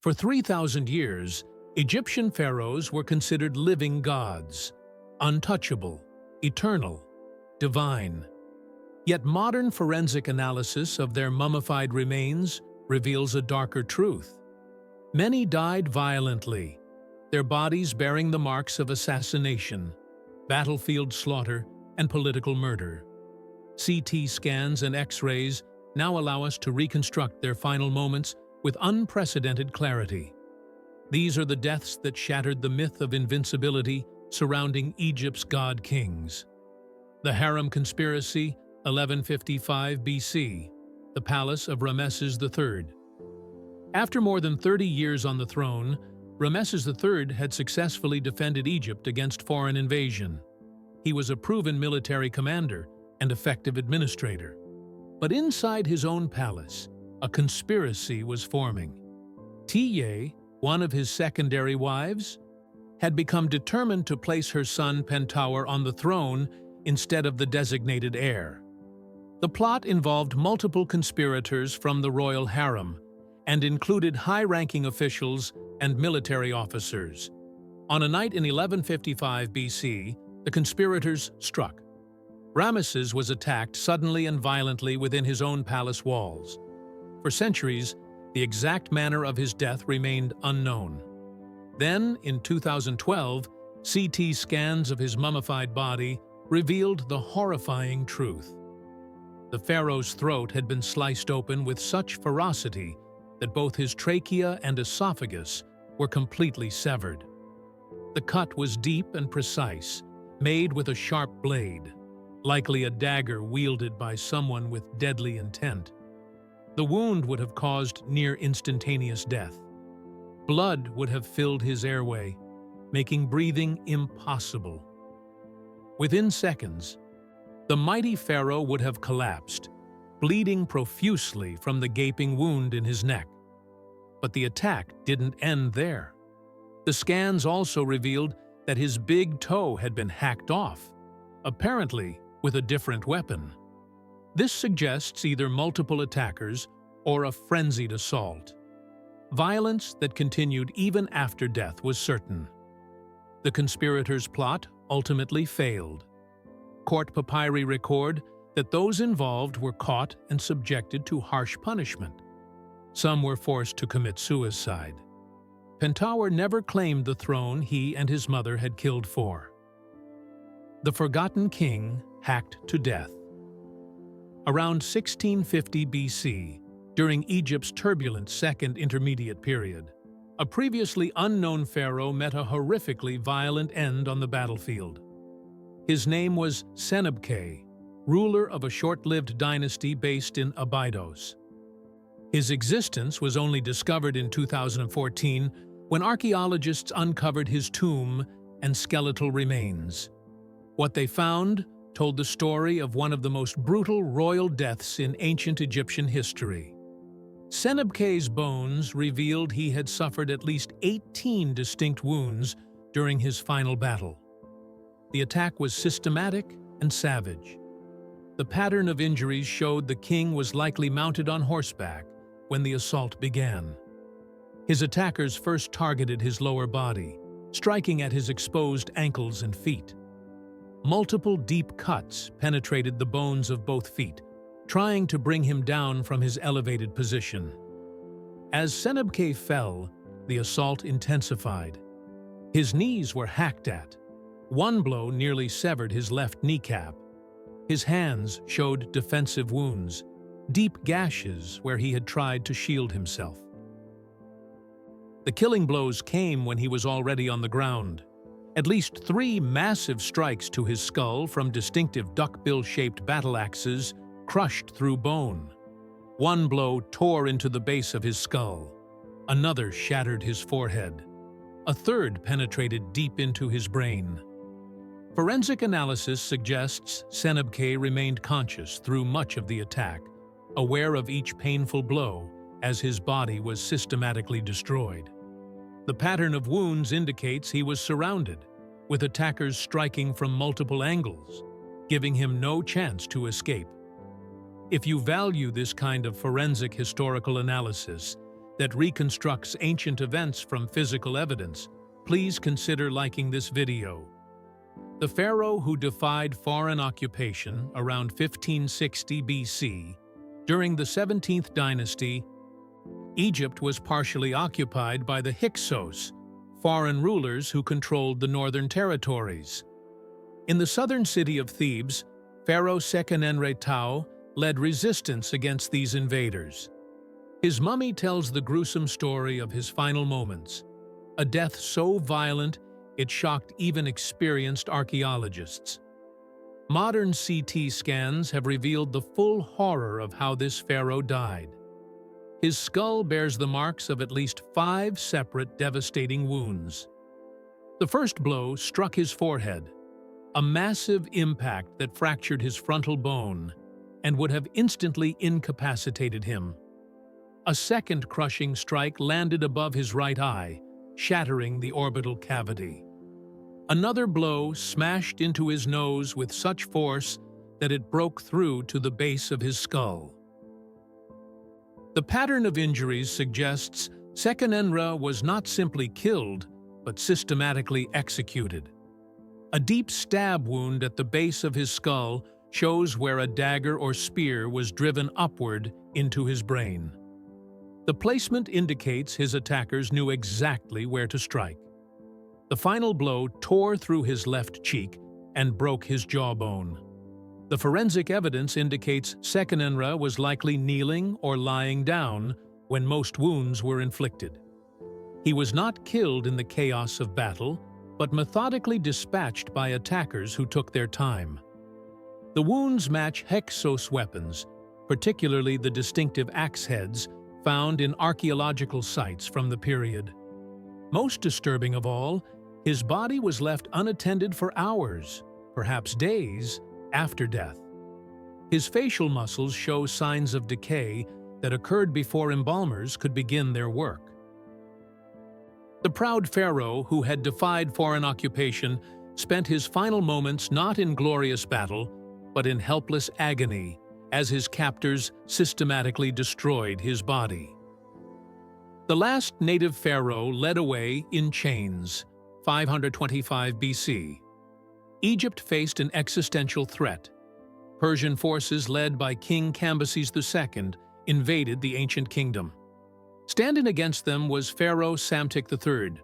For 3,000 years, Egyptian pharaohs were considered living gods, untouchable, eternal, divine. Yet modern forensic analysis of their mummified remains reveals a darker truth. Many died violently, their bodies bearing the marks of assassination, battlefield slaughter, and political murder. CT scans and X-rays now allow us to reconstruct their final moments with unprecedented clarity. These are the deaths that shattered the myth of invincibility surrounding Egypt's god-kings. The Harem Conspiracy, 1155 BC, the palace of Ramesses III. After more than 30 years on the throne, Ramesses III had successfully defended Egypt against foreign invasion. He was a proven military commander and effective administrator. But inside his own palace, a conspiracy was forming. Tiye, one of his secondary wives, had become determined to place her son Pentuer on the throne instead of the designated heir. The plot involved multiple conspirators from the royal harem and included high-ranking officials and military officers. On a night in 1155 BC, the conspirators struck. Ramesses was attacked suddenly and violently within his own palace walls. For centuries, the exact manner of his death remained unknown. Then, in 2012, CT scans of his mummified body revealed the horrifying truth. The pharaoh's throat had been sliced open with such ferocity that both his trachea and esophagus were completely severed. The cut was deep and precise, made with a sharp blade, likely a dagger wielded by someone with deadly intent. The wound would have caused near instantaneous death. Blood would have filled his airway, making breathing impossible. Within seconds, the mighty pharaoh would have collapsed, bleeding profusely from the gaping wound in his neck. But the attack didn't end there. The scans also revealed that his big toe had been hacked off, apparently with a different weapon. This suggests either multiple attackers or a frenzied assault. Violence that continued even after death was certain. The conspirators' plot ultimately failed. Court papyri record that those involved were caught and subjected to harsh punishment. Some were forced to commit suicide. Pentuer never claimed the throne he and his mother had killed for. The forgotten king hacked to death. Around 1650 BC, during Egypt's turbulent Second Intermediate Period, a previously unknown pharaoh met a horrifically violent end on the battlefield. His name was Senebkay, ruler of a short-lived dynasty based in Abydos. His existence was only discovered in 2014 when archaeologists uncovered his tomb and skeletal remains. What they found told the story of one of the most brutal royal deaths in ancient Egyptian history. Senebkay's bones revealed he had suffered at least 18 distinct wounds during his final battle. The attack was systematic and savage. The pattern of injuries showed the king was likely mounted on horseback when the assault began. His attackers first targeted his lower body, striking at his exposed ankles and feet. Multiple deep cuts penetrated the bones of both feet, trying to bring him down from his elevated position. As Senebkay fell, the assault intensified. His knees were hacked at. One blow nearly severed his left kneecap. His hands showed defensive wounds, deep gashes where he had tried to shield himself. The killing blows came when he was already on the ground. At least 3 massive strikes to his skull from distinctive duckbill-shaped battle axes crushed through bone. One blow tore into the base of his skull. Another shattered his forehead. A third penetrated deep into his brain. Forensic analysis suggests Senebkay remained conscious through much of the attack, aware of each painful blow as his body was systematically destroyed. The pattern of wounds indicates he was surrounded, with attackers striking from multiple angles, giving him no chance to escape. If you value this kind of forensic historical analysis, that reconstructs ancient events from physical evidence, please consider liking this video. The pharaoh who defied foreign occupation around 1560 BC, during the 17th dynasty, Egypt was partially occupied by the Hyksos, foreign rulers who controlled the northern territories. In the southern city of Thebes, Pharaoh Seqenenre led resistance against these invaders. His mummy tells the gruesome story of his final moments, a death so violent it shocked even experienced archaeologists. Modern CT scans have revealed the full horror of how this pharaoh died. His skull bears the marks of at least 5 separate devastating wounds. The first blow struck his forehead, a massive impact that fractured his frontal bone and would have instantly incapacitated him. A second crushing strike landed above his right eye, shattering the orbital cavity. Another blow smashed into his nose with such force that it broke through to the base of his skull. The pattern of injuries suggests Seqenenre was not simply killed, but systematically executed. A deep stab wound at the base of his skull shows where a dagger or spear was driven upward into his brain. The placement indicates his attackers knew exactly where to strike. The final blow tore through his left cheek and broke his jawbone. The forensic evidence indicates Seqenenre was likely kneeling or lying down when most wounds were inflicted. He was not killed in the chaos of battle, but methodically dispatched by attackers who took their time. The wounds match Hyksos weapons, particularly the distinctive axe heads found in archaeological sites from the period. Most disturbing of all, his body was left unattended for hours, perhaps days, after death. His facial muscles show signs of decay that occurred before embalmers could begin their work. The proud pharaoh, who had defied foreign occupation, spent his final moments not in glorious battle, but in helpless agony, as his captors systematically destroyed his body. The last native pharaoh led away in chains, 525 BC. Egypt faced an existential threat. Persian forces led by King Cambyses II invaded the ancient kingdom. Standing against them was Pharaoh Psamtik III,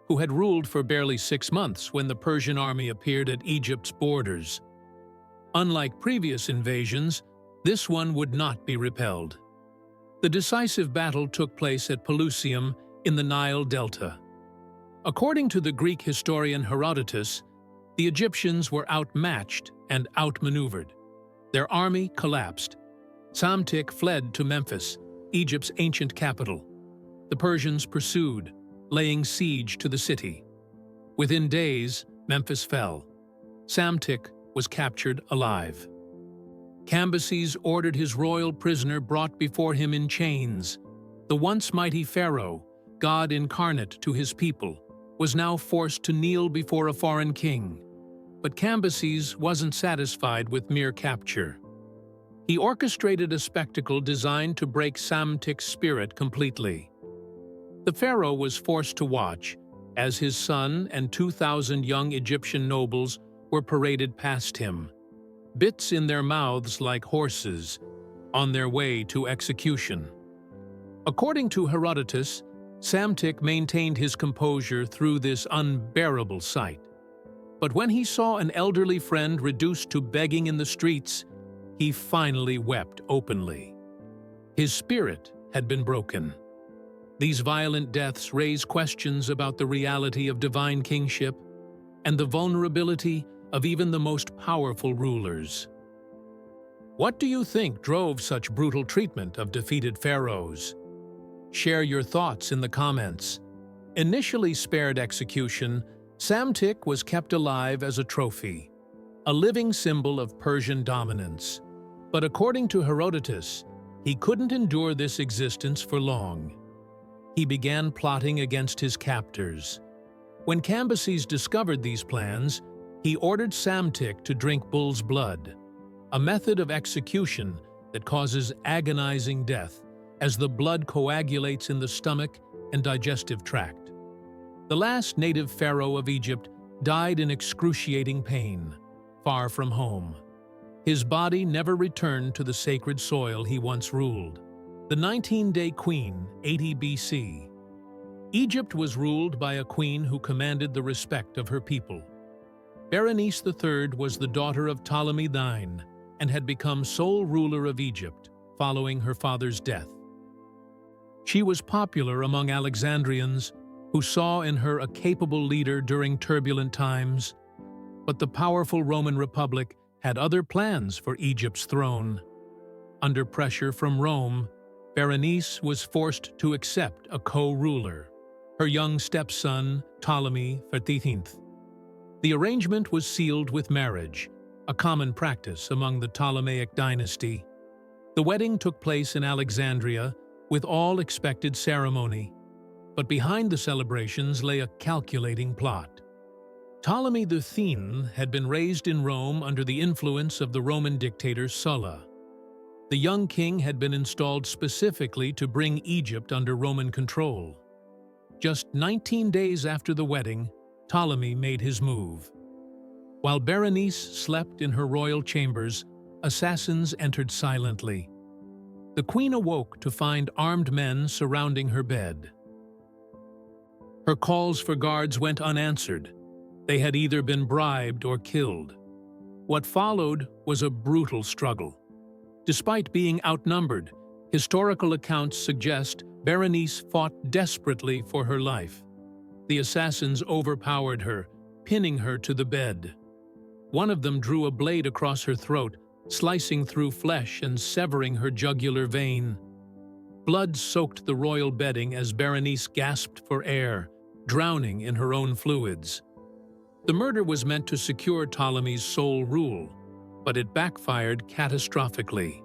who had ruled for barely 6 months when the Persian army appeared at Egypt's borders. Unlike previous invasions, this one would not be repelled. The decisive battle took place at Pelusium in the Nile Delta. According to the Greek historian Herodotus, the Egyptians were outmatched and outmaneuvered. Their army collapsed. Psamtik fled to Memphis, Egypt's ancient capital. The Persians pursued, laying siege to the city. Within days, Memphis fell. Psamtik was captured alive. Cambyses ordered his royal prisoner brought before him in chains. The once mighty pharaoh, God incarnate to his people, was now forced to kneel before a foreign king. But Cambyses wasn't satisfied with mere capture. He orchestrated a spectacle designed to break Psamtik's spirit completely. The pharaoh was forced to watch as his son and 2,000 young Egyptian nobles were paraded past him, bits in their mouths like horses, on their way to execution. According to Herodotus, Psamtik maintained his composure through this unbearable sight. But when he saw an elderly friend reduced to begging in the streets, he finally wept openly. His spirit had been broken. These violent deaths raise questions about the reality of divine kingship and the vulnerability of even the most powerful rulers. What do you think drove such brutal treatment of defeated pharaohs? Share your thoughts in the comments. Initially spared execution, Psamtik was kept alive as a trophy, a living symbol of Persian dominance. But according to Herodotus, he couldn't endure this existence for long. He began plotting against his captors. When Cambyses discovered these plans, he ordered Psamtik to drink bull's blood, a method of execution that causes agonizing death as the blood coagulates in the stomach and digestive tract. The last native pharaoh of Egypt died in excruciating pain, far from home. His body never returned to the sacred soil he once ruled. The 19-day queen, 80 BC. Egypt was ruled by a queen who commanded the respect of her people. Berenice III was the daughter of Ptolemy IX and had become sole ruler of Egypt following her father's death. She was popular among Alexandrians who saw in her a capable leader during turbulent times, but the powerful Roman Republic had other plans for Egypt's throne. Under pressure from Rome, Berenice was forced to accept a co-ruler, her young stepson Ptolemy XIII. The arrangement was sealed with marriage, a common practice among the Ptolemaic dynasty. The wedding took place in Alexandria with all expected ceremony, but behind the celebrations lay a calculating plot. Ptolemy IX had been raised in Rome under the influence of the Roman dictator Sulla. The young king had been installed specifically to bring Egypt under Roman control. Just 19 days after the wedding, Ptolemy made his move. While Berenice slept in her royal chambers, assassins entered silently. The queen awoke to find armed men surrounding her bed. Her calls for guards went unanswered. They had either been bribed or killed. What followed was a brutal struggle. Despite being outnumbered, historical accounts suggest Berenice fought desperately for her life. The assassins overpowered her, pinning her to the bed. One of them drew a blade across her throat, slicing through flesh and severing her jugular vein. Blood soaked the royal bedding as Berenice gasped for air, drowning in her own fluids. The murder was meant to secure Ptolemy's sole rule, but it backfired catastrophically.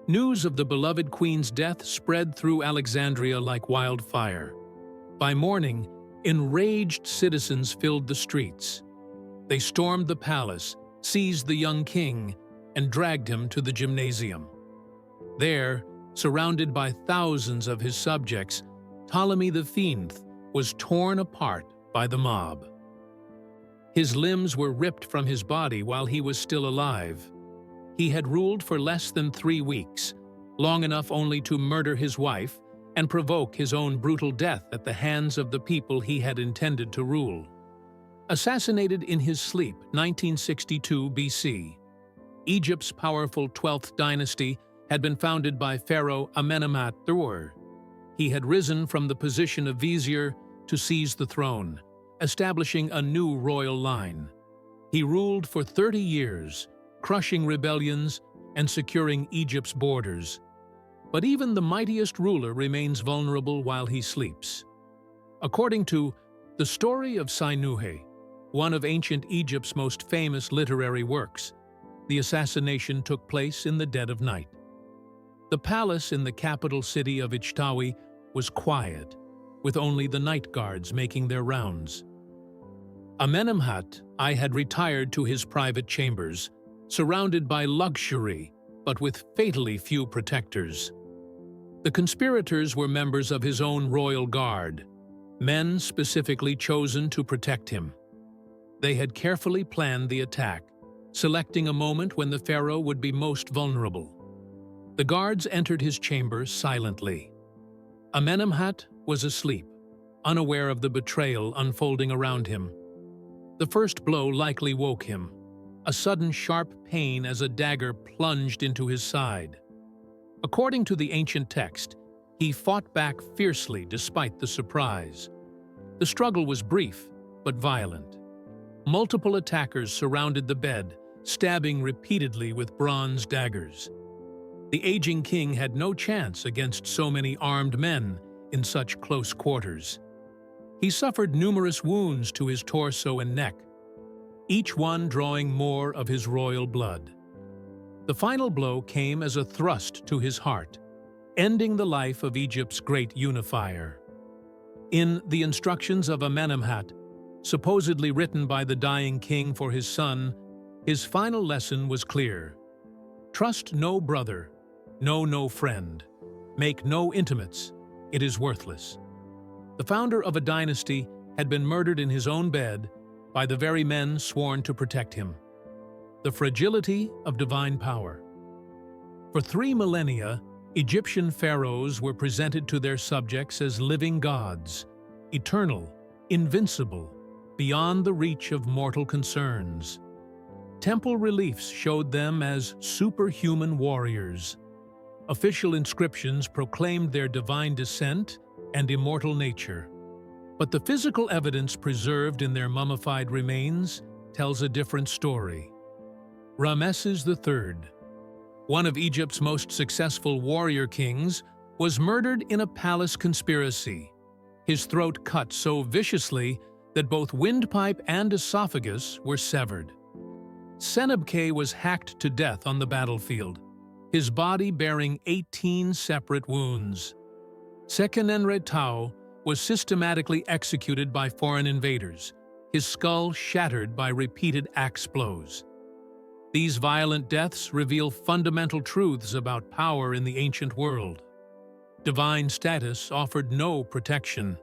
News of the beloved queen's death spread through Alexandria like wildfire. By morning, enraged citizens filled the streets. They stormed the palace, seized the young king, and dragged him to the gymnasium. There, surrounded by thousands of his subjects, Ptolemy X was torn apart by the mob. His limbs were ripped from his body while he was still alive. He had ruled for less than 3 weeks, long enough only to murder his wife and provoke his own brutal death at the hands of the people he had intended to rule. Assassinated in his sleep, 1962 BC. Egypt's powerful 12th dynasty had been founded by Pharaoh Amenemhat III. He had risen from the position of vizier to seize the throne, establishing a new royal line. He ruled for 30 years, crushing rebellions and securing Egypt's borders. But even the mightiest ruler remains vulnerable while he sleeps. According to The Story of Sinuhe, one of ancient Egypt's most famous literary works, the assassination took place in the dead of night. The palace in the capital city of Ichtawi was quiet, with only the night guards making their rounds. Amenemhat I had retired to his private chambers, surrounded by luxury, but with fatally few protectors. The conspirators were members of his own royal guard, men specifically chosen to protect him. They had carefully planned the attack, selecting a moment when the pharaoh would be most vulnerable. The guards entered his chamber silently. Amenemhat was asleep, unaware of the betrayal unfolding around him. The first blow likely woke him, a sudden sharp pain as a dagger plunged into his side. According to the ancient text, he fought back fiercely despite the surprise. The struggle was brief, but violent. Multiple attackers surrounded the bed, stabbing repeatedly with bronze daggers. The aging king had no chance against so many armed men in such close quarters. He suffered numerous wounds to his torso and neck, each one drawing more of his royal blood. The final blow came as a thrust to his heart, ending the life of Egypt's great unifier. In the instructions of Amenemhat, supposedly written by the dying king for his son, his final lesson was clear. Trust no brother, know no friend. Make no intimates. It is worthless. The founder of a dynasty had been murdered in his own bed by the very men sworn to protect him. The fragility of divine power. For 3 millennia, Egyptian pharaohs were presented to their subjects as living gods, eternal, invincible, beyond the reach of mortal concerns. Temple reliefs showed them as superhuman warriors. Official inscriptions proclaimed their divine descent and immortal nature. But the physical evidence preserved in their mummified remains tells a different story. Ramesses III, one of Egypt's most successful warrior kings, was murdered in a palace conspiracy. His throat cut so viciously that both windpipe and esophagus were severed. Senebkay was hacked to death on the battlefield, his body bearing 18 separate wounds. Sekenenre-Tao was systematically executed by foreign invaders, his skull shattered by repeated axe blows. These violent deaths reveal fundamental truths about power in the ancient world. Divine status offered no protection.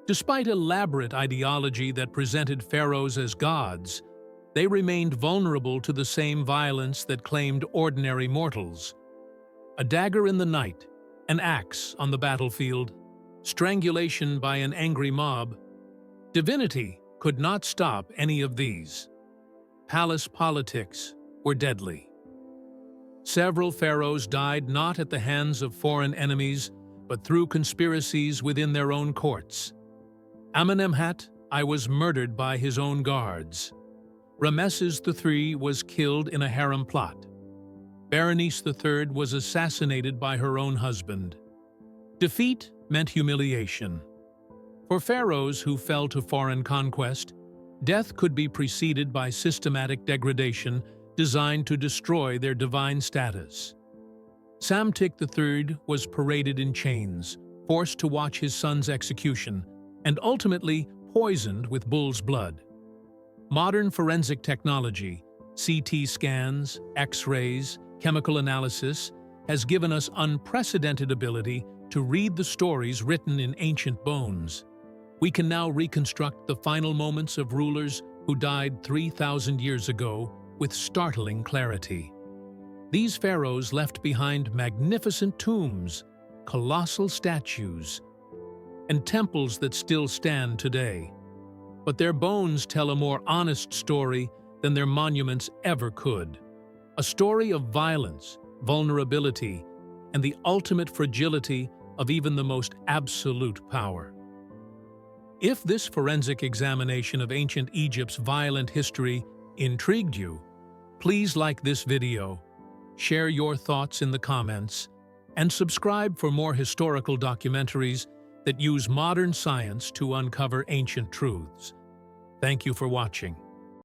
Despite elaborate ideology that presented pharaohs as gods, they remained vulnerable to the same violence that claimed ordinary mortals. A dagger in the night, an axe on the battlefield, strangulation by an angry mob. Divinity could not stop any of these. Palace politics were deadly. Several pharaohs died not at the hands of foreign enemies, but through conspiracies within their own courts. Amenemhat I was murdered by his own guards. Ramesses III was killed in a harem plot. Berenice III was assassinated by her own husband. Defeat meant humiliation. For pharaohs who fell to foreign conquest, death could be preceded by systematic degradation designed to destroy their divine status. Psamtik III was paraded in chains, forced to watch his son's execution, and ultimately poisoned with bull's blood. Modern forensic technology, CT scans, X-rays, chemical analysis, has given us unprecedented ability to read the stories written in ancient bones. We can now reconstruct the final moments of rulers who died 3,000 years ago with startling clarity. These pharaohs left behind magnificent tombs, colossal statues, and temples that still stand today. But their bones tell a more honest story than their monuments ever could. A story of violence, vulnerability, and the ultimate fragility of even the most absolute power. If this forensic examination of ancient Egypt's violent history intrigued you, please like this video, share your thoughts in the comments, and subscribe for more historical documentaries that use modern science to uncover ancient truths. Thank you for watching.